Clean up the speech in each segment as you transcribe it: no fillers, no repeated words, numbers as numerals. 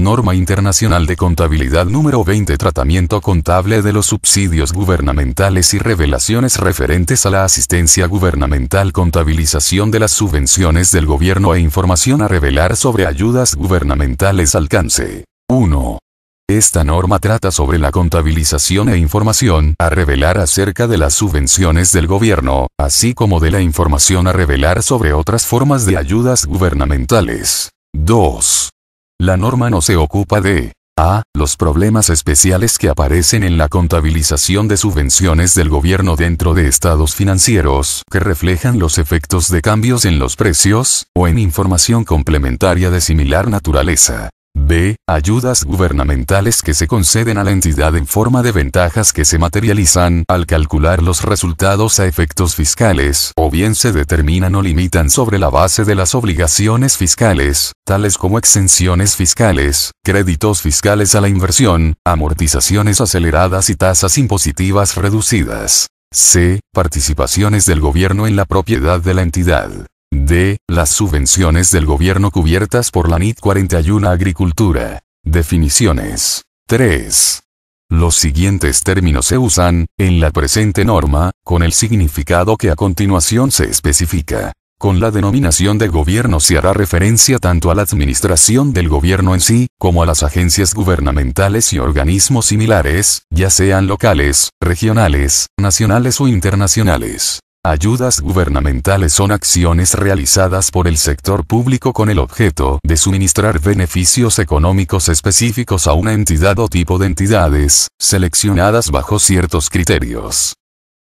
Norma Internacional de Contabilidad número 20. Tratamiento contable de los subsidios gubernamentales y revelaciones referentes a la asistencia gubernamental. Contabilización de las subvenciones del gobierno e información a revelar sobre ayudas gubernamentales. Alcance. 1. Esta norma trata sobre la contabilización e información a revelar acerca de las subvenciones del gobierno, así como de la información a revelar sobre otras formas de ayudas gubernamentales. 2. La norma no se ocupa de a. Los problemas especiales que aparecen en la contabilización de subvenciones del gobierno dentro de estados financieros que reflejan los efectos de cambios en los precios, o en información complementaria de similar naturaleza. B. Ayudas gubernamentales que se conceden a la entidad en forma de ventajas que se materializan al calcular los resultados a efectos fiscales, o bien se determinan o limitan sobre la base de las obligaciones fiscales, tales como exenciones fiscales, créditos fiscales a la inversión, amortizaciones aceleradas y tasas impositivas reducidas. C. Participaciones del gobierno en la propiedad de la entidad. D. Las subvenciones del gobierno cubiertas por la NIT 41. Agricultura. Definiciones. 3. Los siguientes términos se usan, en la presente norma, con el significado que a continuación se especifica. Con la denominación de gobierno se hará referencia tanto a la administración del gobierno en sí, como a las agencias gubernamentales y organismos similares, ya sean locales, regionales, nacionales o internacionales. Ayudas gubernamentales son acciones realizadas por el sector público con el objeto de suministrar beneficios económicos específicos a una entidad o tipo de entidades, seleccionadas bajo ciertos criterios.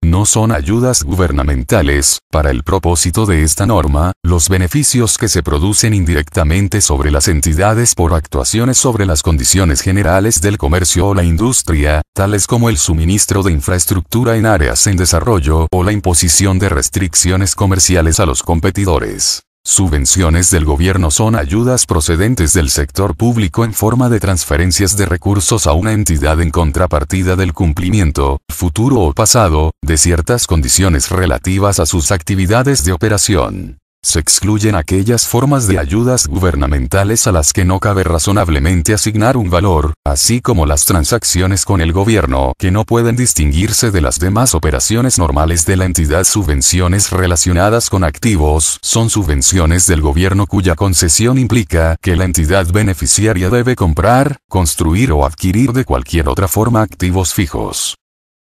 No son ayudas gubernamentales, para el propósito de esta norma, los beneficios que se producen indirectamente sobre las entidades por actuaciones sobre las condiciones generales del comercio o la industria, tales como el suministro de infraestructura en áreas en desarrollo o la imposición de restricciones comerciales a los competidores. Subvenciones del gobierno son ayudas procedentes del sector público en forma de transferencias de recursos a una entidad en contrapartida del cumplimiento, futuro o pasado, de ciertas condiciones relativas a sus actividades de operación. Se excluyen aquellas formas de ayudas gubernamentales a las que no cabe razonablemente asignar un valor, así como las transacciones con el gobierno que no pueden distinguirse de las demás operaciones normales de la entidad. Subvenciones relacionadas con activos son subvenciones del gobierno cuya concesión implica que la entidad beneficiaria debe comprar, construir o adquirir de cualquier otra forma activos fijos.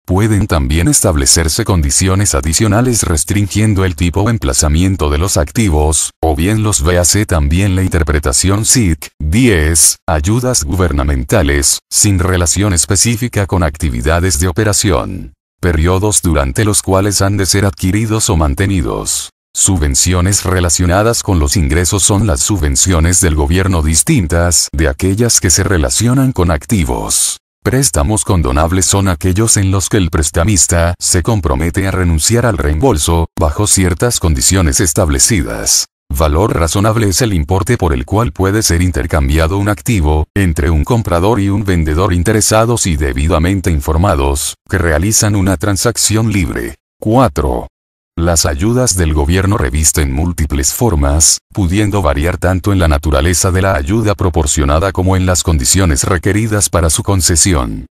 Pueden también establecerse condiciones adicionales restringiendo el tipo o emplazamiento de los activos, o bien los véase también la interpretación SIC. 10. Ayudas gubernamentales, sin relación específica con actividades de operación. Periodos durante los cuales han de ser adquiridos o mantenidos. Subvenciones relacionadas con los ingresos son las subvenciones del gobierno distintas de aquellas que se relacionan con activos. Préstamos condonables son aquellos en los que el prestamista se compromete a renunciar al reembolso, bajo ciertas condiciones establecidas. Valor razonable es el importe por el cual puede ser intercambiado un activo, entre un comprador y un vendedor interesados y debidamente informados, que realizan una transacción libre. 4. Las ayudas del gobierno revisten múltiples formas, pudiendo variar tanto en la naturaleza de la ayuda proporcionada como en las condiciones requeridas para su concesión.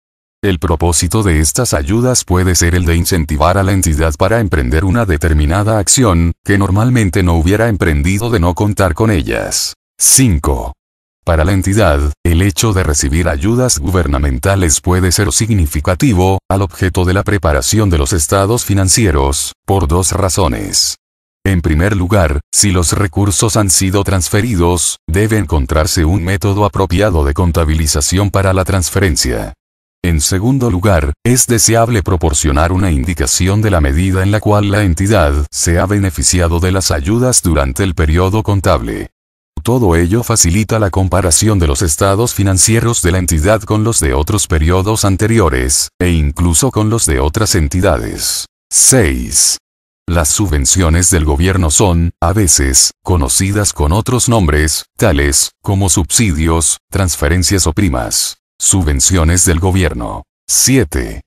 El propósito de estas ayudas puede ser el de incentivar a la entidad para emprender una determinada acción, que normalmente no hubiera emprendido de no contar con ellas. 5. Para la entidad, el hecho de recibir ayudas gubernamentales puede ser significativo, al objeto de la preparación de los estados financieros, por dos razones. En primer lugar, si los recursos han sido transferidos, debe encontrarse un método apropiado de contabilización para la transferencia. En segundo lugar, es deseable proporcionar una indicación de la medida en la cual la entidad se ha beneficiado de las ayudas durante el periodo contable. Todo ello facilita la comparación de los estados financieros de la entidad con los de otros periodos anteriores, e incluso con los de otras entidades. 6. Las subvenciones del gobierno son, a veces, conocidas con otros nombres, tales como subsidios, transferencias o primas. Subvenciones del gobierno. 7.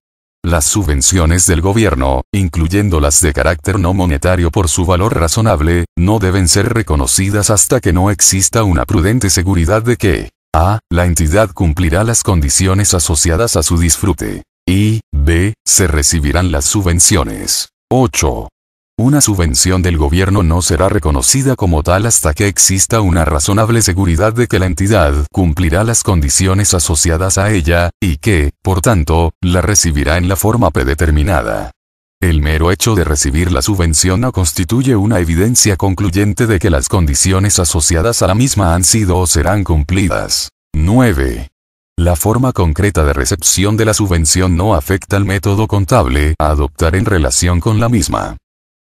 Las subvenciones del gobierno, incluyendo las de carácter no monetario por su valor razonable, no deben ser reconocidas hasta que no exista una prudente seguridad de que A. La entidad cumplirá las condiciones asociadas a su disfrute. Y, B. Se recibirán las subvenciones. 8. Una subvención del gobierno no será reconocida como tal hasta que exista una razonable seguridad de que la entidad cumplirá las condiciones asociadas a ella, y que, por tanto, la recibirá en la forma predeterminada. El mero hecho de recibir la subvención no constituye una evidencia concluyente de que las condiciones asociadas a la misma han sido o serán cumplidas. 9. La forma concreta de recepción de la subvención no afecta al método contable a adoptar en relación con la misma.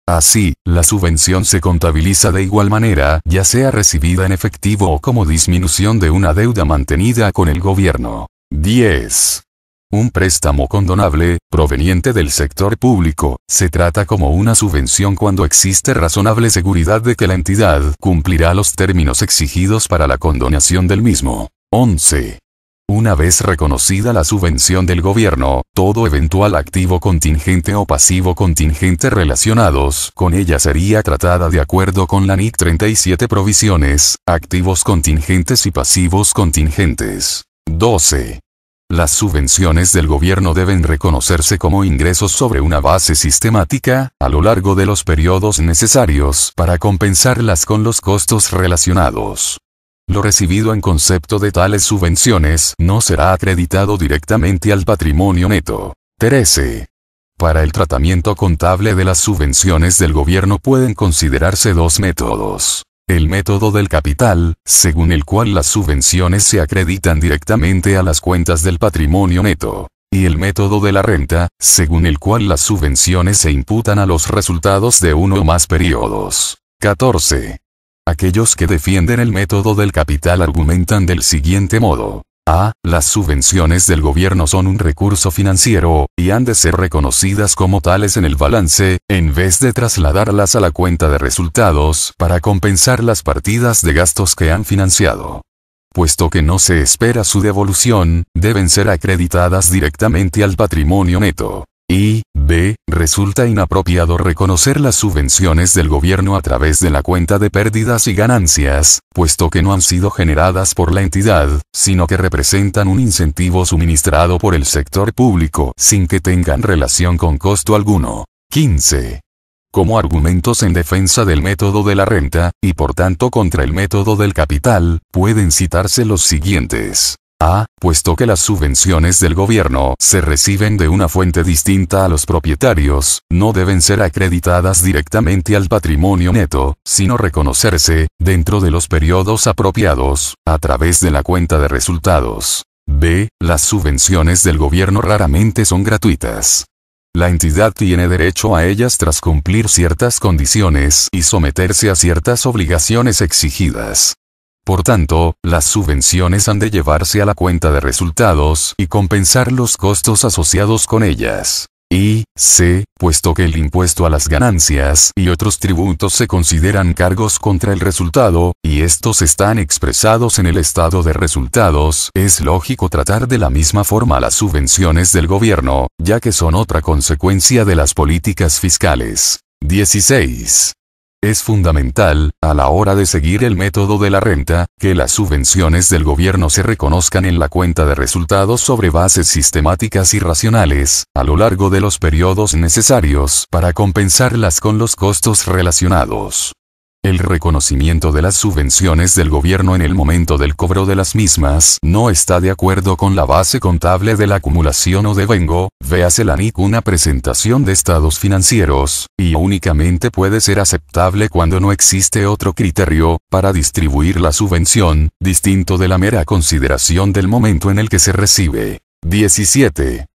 Así, la subvención se contabiliza de igual manera, ya sea recibida en efectivo o como disminución de una deuda mantenida con el gobierno. 10. Un préstamo condonable, proveniente del sector público, se trata como una subvención cuando existe razonable seguridad de que la entidad cumplirá los términos exigidos para la condonación del mismo. 11. Una vez reconocida la subvención del gobierno, todo eventual activo contingente o pasivo contingente relacionados con ella sería tratada de acuerdo con la NIC 37 provisiones, activos contingentes y pasivos contingentes. 12. Las subvenciones del gobierno deben reconocerse como ingresos sobre una base sistemática, a lo largo de los periodos necesarios para compensarlas con los costos relacionados. Lo recibido en concepto de tales subvenciones no será acreditado directamente al patrimonio neto. 13. Para el tratamiento contable de las subvenciones del gobierno pueden considerarse dos métodos. El método del capital, según el cual las subvenciones se acreditan directamente a las cuentas del patrimonio neto. Y el método de la renta, según el cual las subvenciones se imputan a los resultados de uno o más periodos. 14. Aquellos que defienden el método del capital argumentan del siguiente modo. A. Las subvenciones del gobierno son un recurso financiero, y han de ser reconocidas como tales en el balance, en vez de trasladarlas a la cuenta de resultados para compensar las partidas de gastos que han financiado. Puesto que no se espera su devolución, deben ser acreditadas directamente al patrimonio neto. Y, B. Resulta inapropiado reconocer las subvenciones del gobierno a través de la cuenta de pérdidas y ganancias, puesto que no han sido generadas por la entidad, sino que representan un incentivo suministrado por el sector público sin que tengan relación con costo alguno. 15. Como argumentos en defensa del método de la renta, y por tanto contra el método del capital, pueden citarse los siguientes. A. Puesto que las subvenciones del gobierno se reciben de una fuente distinta a los propietarios, no deben ser acreditadas directamente al patrimonio neto, sino reconocerse, dentro de los periodos apropiados, a través de la cuenta de resultados. B. Las subvenciones del gobierno raramente son gratuitas. La entidad tiene derecho a ellas tras cumplir ciertas condiciones y someterse a ciertas obligaciones exigidas. Por tanto, las subvenciones han de llevarse a la cuenta de resultados y compensar los costos asociados con ellas. Y, C. Puesto que el impuesto a las ganancias y otros tributos se consideran cargos contra el resultado, y estos están expresados en el estado de resultados, es lógico tratar de la misma forma las subvenciones del gobierno, ya que son otra consecuencia de las políticas fiscales. 16. Es fundamental, a la hora de seguir el método de la renta, que las subvenciones del gobierno se reconozcan en la cuenta de resultados sobre bases sistemáticas y racionales, a lo largo de los periodos necesarios para compensarlas con los costos relacionados. El reconocimiento de las subvenciones del gobierno en el momento del cobro de las mismas no está de acuerdo con la base contable de la acumulación o devengo, véase la NIC una presentación de estados financieros, y únicamente puede ser aceptable cuando no existe otro criterio para distribuir la subvención, distinto de la mera consideración del momento en el que se recibe. 17.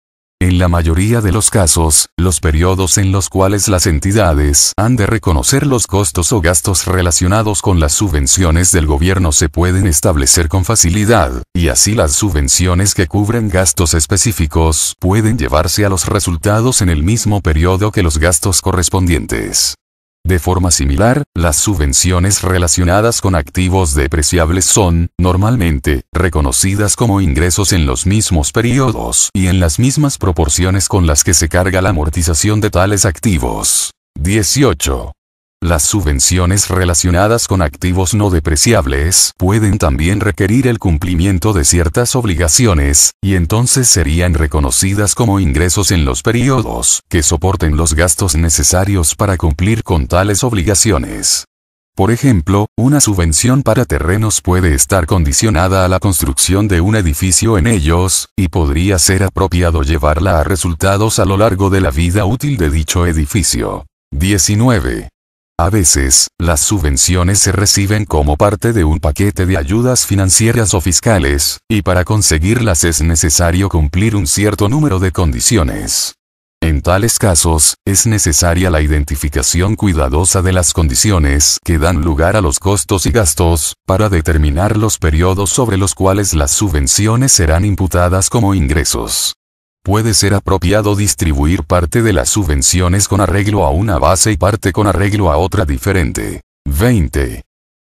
En la mayoría de los casos, los periodos en los cuales las entidades han de reconocer los costos o gastos relacionados con las subvenciones del gobierno se pueden establecer con facilidad, y así las subvenciones que cubren gastos específicos pueden llevarse a los resultados en el mismo periodo que los gastos correspondientes. De forma similar, las subvenciones relacionadas con activos depreciables son, normalmente, reconocidas como ingresos en los mismos periodos y en las mismas proporciones con las que se carga la amortización de tales activos. 18. Las subvenciones relacionadas con activos no depreciables pueden también requerir el cumplimiento de ciertas obligaciones, y entonces serían reconocidas como ingresos en los periodos que soporten los gastos necesarios para cumplir con tales obligaciones. Por ejemplo, una subvención para terrenos puede estar condicionada a la construcción de un edificio en ellos, y podría ser apropiado llevarla a resultados a lo largo de la vida útil de dicho edificio. 19. A veces, las subvenciones se reciben como parte de un paquete de ayudas financieras o fiscales, y para conseguirlas es necesario cumplir un cierto número de condiciones. En tales casos, es necesaria la identificación cuidadosa de las condiciones que dan lugar a los costos y gastos, para determinar los periodos sobre los cuales las subvenciones serán imputadas como ingresos. Puede ser apropiado distribuir parte de las subvenciones con arreglo a una base y parte con arreglo a otra diferente. 20.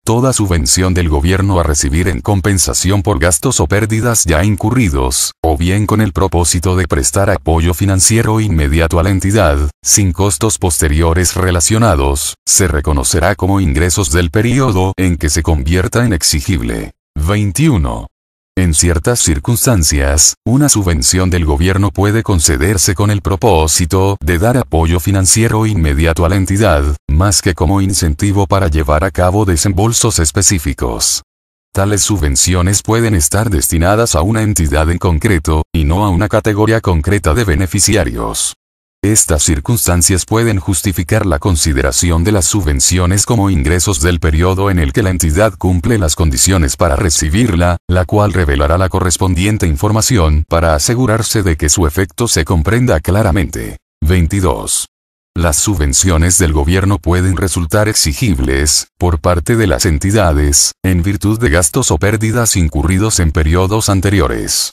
Toda subvención del gobierno a recibir en compensación por gastos o pérdidas ya incurridos, o bien con el propósito de prestar apoyo financiero inmediato a la entidad, sin costos posteriores relacionados, se reconocerá como ingresos del período en que se convierta en exigible. 21. En ciertas circunstancias, una subvención del gobierno puede concederse con el propósito de dar apoyo financiero inmediato a la entidad, más que como incentivo para llevar a cabo desembolsos específicos. Tales subvenciones pueden estar destinadas a una entidad en concreto, y no a una categoría concreta de beneficiarios. Estas circunstancias pueden justificar la consideración de las subvenciones como ingresos del periodo en el que la entidad cumple las condiciones para recibirla, la cual revelará la correspondiente información para asegurarse de que su efecto se comprenda claramente. 22. Las subvenciones del gobierno pueden resultar exigibles, por parte de las entidades, en virtud de gastos o pérdidas incurridos en periodos anteriores.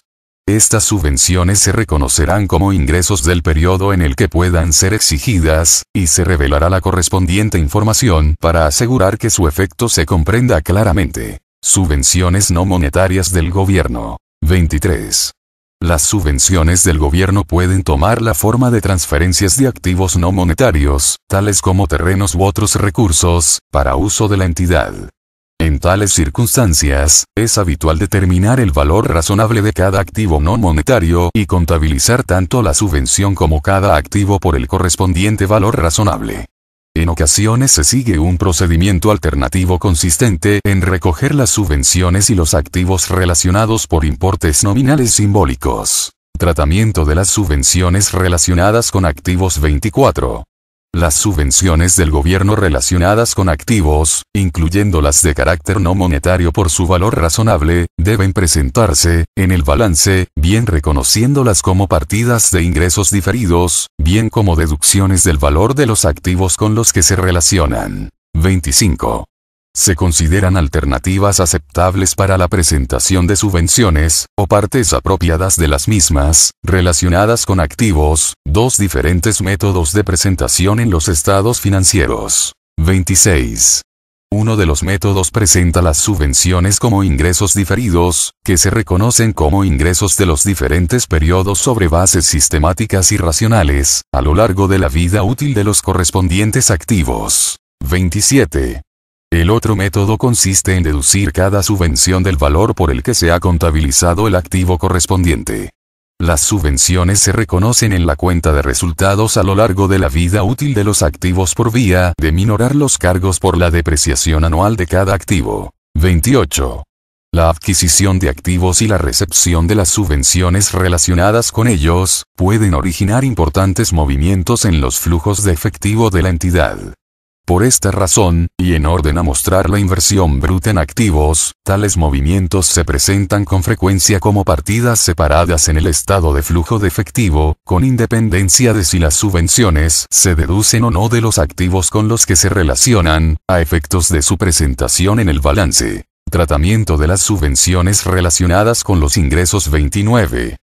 Estas subvenciones se reconocerán como ingresos del periodo en el que puedan ser exigidas, y se revelará la correspondiente información para asegurar que su efecto se comprenda claramente. Subvenciones no monetarias del gobierno. 23. Las subvenciones del gobierno pueden tomar la forma de transferencias de activos no monetarios, tales como terrenos u otros recursos, para uso de la entidad. En tales circunstancias, es habitual determinar el valor razonable de cada activo no monetario y contabilizar tanto la subvención como cada activo por el correspondiente valor razonable. En ocasiones se sigue un procedimiento alternativo consistente en recoger las subvenciones y los activos relacionados por importes nominales simbólicos. Tratamiento de las subvenciones relacionadas con activos. 24. Las subvenciones del gobierno relacionadas con activos, incluyendo las de carácter no monetario por su valor razonable, deben presentarse, en el balance, bien reconociéndolas como partidas de ingresos diferidos, bien como deducciones del valor de los activos con los que se relacionan. 25. Se consideran alternativas aceptables para la presentación de subvenciones, o partes apropiadas de las mismas, relacionadas con activos, dos diferentes métodos de presentación en los estados financieros. 26. Uno de los métodos presenta las subvenciones como ingresos diferidos, que se reconocen como ingresos de los diferentes periodos sobre bases sistemáticas y racionales, a lo largo de la vida útil de los correspondientes activos. 27. El otro método consiste en deducir cada subvención del valor por el que se ha contabilizado el activo correspondiente. Las subvenciones se reconocen en la cuenta de resultados a lo largo de la vida útil de los activos por vía de minorar los cargos por la depreciación anual de cada activo. 28. La adquisición de activos y la recepción de las subvenciones relacionadas con ellos pueden originar importantes movimientos en los flujos de efectivo de la entidad. Por esta razón, y en orden a mostrar la inversión bruta en activos, tales movimientos se presentan con frecuencia como partidas separadas en el estado de flujo de efectivo, con independencia de si las subvenciones se deducen o no de los activos con los que se relacionan, a efectos de su presentación en el balance. Tratamiento de las subvenciones relacionadas con los ingresos. 29.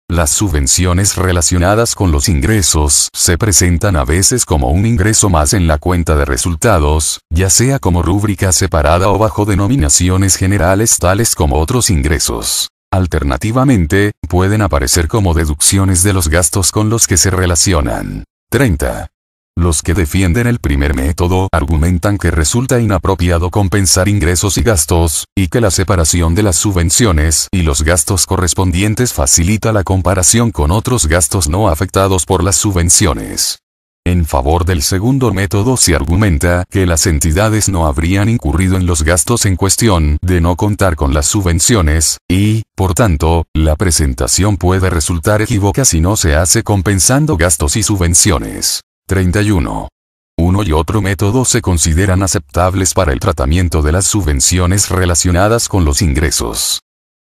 Las subvenciones relacionadas con los ingresos se presentan a veces como un ingreso más en la cuenta de resultados, ya sea como rúbrica separada o bajo denominaciones generales tales como otros ingresos. Alternativamente, pueden aparecer como deducciones de los gastos con los que se relacionan. 30. Los que defienden el primer método argumentan que resulta inapropiado compensar ingresos y gastos, y que la separación de las subvenciones y los gastos correspondientes facilita la comparación con otros gastos no afectados por las subvenciones. En favor del segundo método se argumenta que las entidades no habrían incurrido en los gastos en cuestión de no contar con las subvenciones, y, por tanto, la presentación puede resultar equívoca si no se hace compensando gastos y subvenciones. 31. Uno y otro método se consideran aceptables para el tratamiento de las subvenciones relacionadas con los ingresos.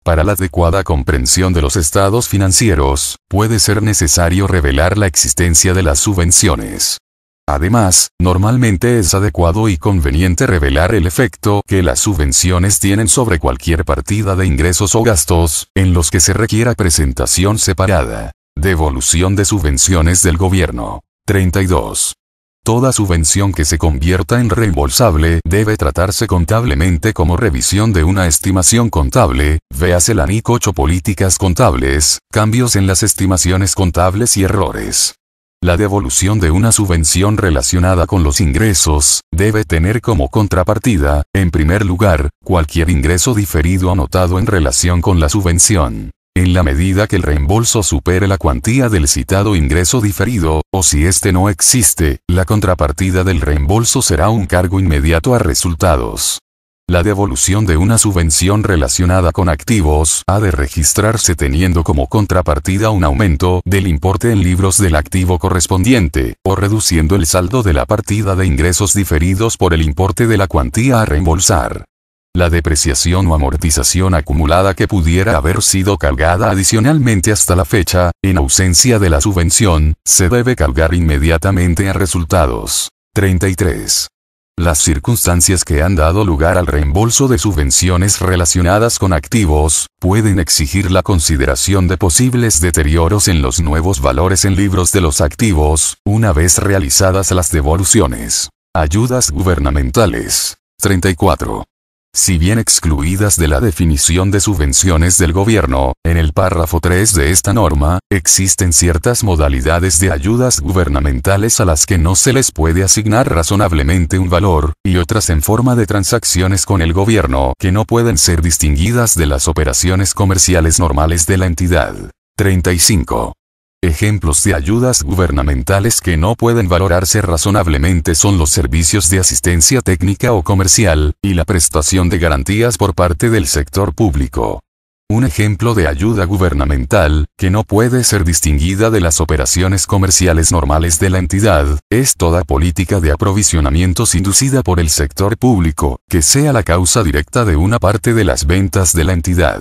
Para la adecuada comprensión de los estados financieros, puede ser necesario revelar la existencia de las subvenciones. Además, normalmente es adecuado y conveniente revelar el efecto que las subvenciones tienen sobre cualquier partida de ingresos o gastos, en los que se requiera presentación separada. Devolución de subvenciones del gobierno. 32. Toda subvención que se convierta en reembolsable debe tratarse contablemente como revisión de una estimación contable, véase la NIC 8 Políticas contables, cambios en las estimaciones contables y errores. La devolución de una subvención relacionada con los ingresos debe tener como contrapartida, en primer lugar, cualquier ingreso diferido anotado en relación con la subvención. En la medida que el reembolso supere la cuantía del citado ingreso diferido, o si éste no existe, la contrapartida del reembolso será un cargo inmediato a resultados. La devolución de una subvención relacionada con activos ha de registrarse teniendo como contrapartida un aumento del importe en libros del activo correspondiente, o reduciendo el saldo de la partida de ingresos diferidos por el importe de la cuantía a reembolsar. La depreciación o amortización acumulada que pudiera haber sido cargada adicionalmente hasta la fecha, en ausencia de la subvención, se debe cargar inmediatamente a resultados. 33. Las circunstancias que han dado lugar al reembolso de subvenciones relacionadas con activos, pueden exigir la consideración de posibles deterioros en los nuevos valores en libros de los activos, una vez realizadas las devoluciones. Ayudas gubernamentales. 34. Si bien excluidas de la definición de subvenciones del gobierno, en el párrafo 3 de esta norma, existen ciertas modalidades de ayudas gubernamentales a las que no se les puede asignar razonablemente un valor, y otras en forma de transacciones con el gobierno que no pueden ser distinguidas de las operaciones comerciales normales de la entidad. 35. Ejemplos de ayudas gubernamentales que no pueden valorarse razonablemente son los servicios de asistencia técnica o comercial, y la prestación de garantías por parte del sector público. Un ejemplo de ayuda gubernamental, que no puede ser distinguida de las operaciones comerciales normales de la entidad, es toda política de aprovisionamientos inducida por el sector público, que sea la causa directa de una parte de las ventas de la entidad.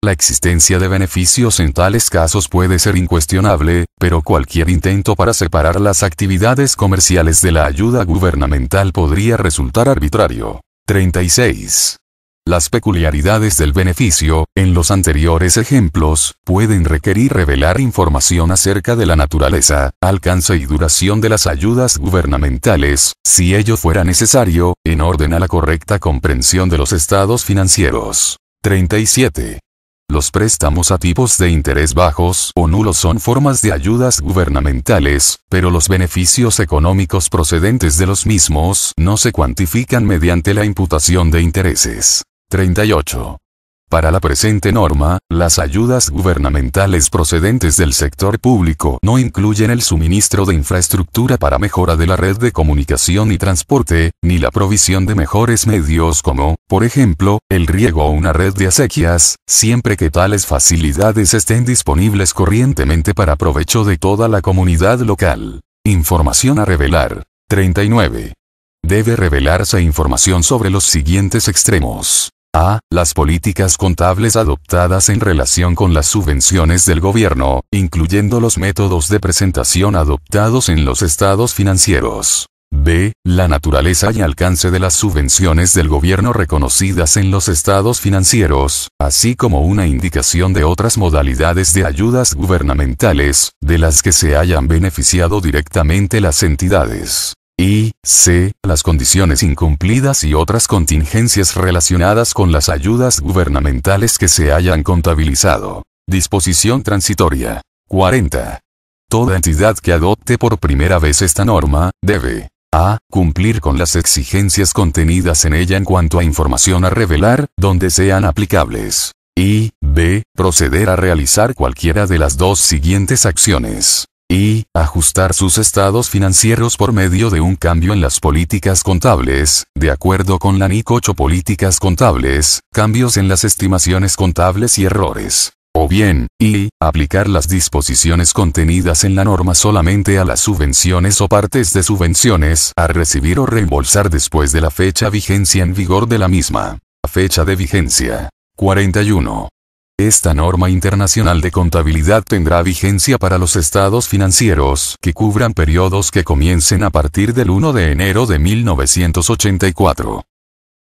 La existencia de beneficios en tales casos puede ser incuestionable, pero cualquier intento para separar las actividades comerciales de la ayuda gubernamental podría resultar arbitrario. 36. Las peculiaridades del beneficio, en los anteriores ejemplos, pueden requerir revelar información acerca de la naturaleza, alcance y duración de las ayudas gubernamentales, si ello fuera necesario, en orden a la correcta comprensión de los estados financieros. 37. Los préstamos a tipos de interés bajos o nulos son formas de ayudas gubernamentales, pero los beneficios económicos procedentes de los mismos no se cuantifican mediante la imputación de intereses. 38. Para la presente norma, las ayudas gubernamentales procedentes del sector público no incluyen el suministro de infraestructura para mejora de la red de comunicación y transporte, ni la provisión de mejores medios como, por ejemplo, el riego o una red de acequias, siempre que tales facilidades estén disponibles corrientemente para provecho de toda la comunidad local. Información a revelar. 39. Debe revelarse información sobre los siguientes extremos. A. Las políticas contables adoptadas en relación con las subvenciones del gobierno, incluyendo los métodos de presentación adoptados en los estados financieros. B. La naturaleza y alcance de las subvenciones del gobierno reconocidas en los estados financieros, así como una indicación de otras modalidades de ayudas gubernamentales, de las que se hayan beneficiado directamente las entidades. Y, C. Las condiciones incumplidas y otras contingencias relacionadas con las ayudas gubernamentales que se hayan contabilizado. Disposición transitoria. 40. Toda entidad que adopte por primera vez esta norma, debe a. Cumplir con las exigencias contenidas en ella en cuanto a información a revelar, donde sean aplicables. Y b. Proceder a realizar cualquiera de las dos siguientes acciones. Y ajustar sus estados financieros por medio de un cambio en las políticas contables, de acuerdo con la NIC 8 políticas contables, cambios en las estimaciones contables y errores. O bien, y, aplicar las disposiciones contenidas en la norma solamente a las subvenciones o partes de subvenciones a recibir o reembolsar después de la fecha vigencia en vigor de la misma. Fecha de vigencia. 41. Esta norma internacional de contabilidad tendrá vigencia para los estados financieros que cubran periodos que comiencen a partir del 1 de enero de 1984.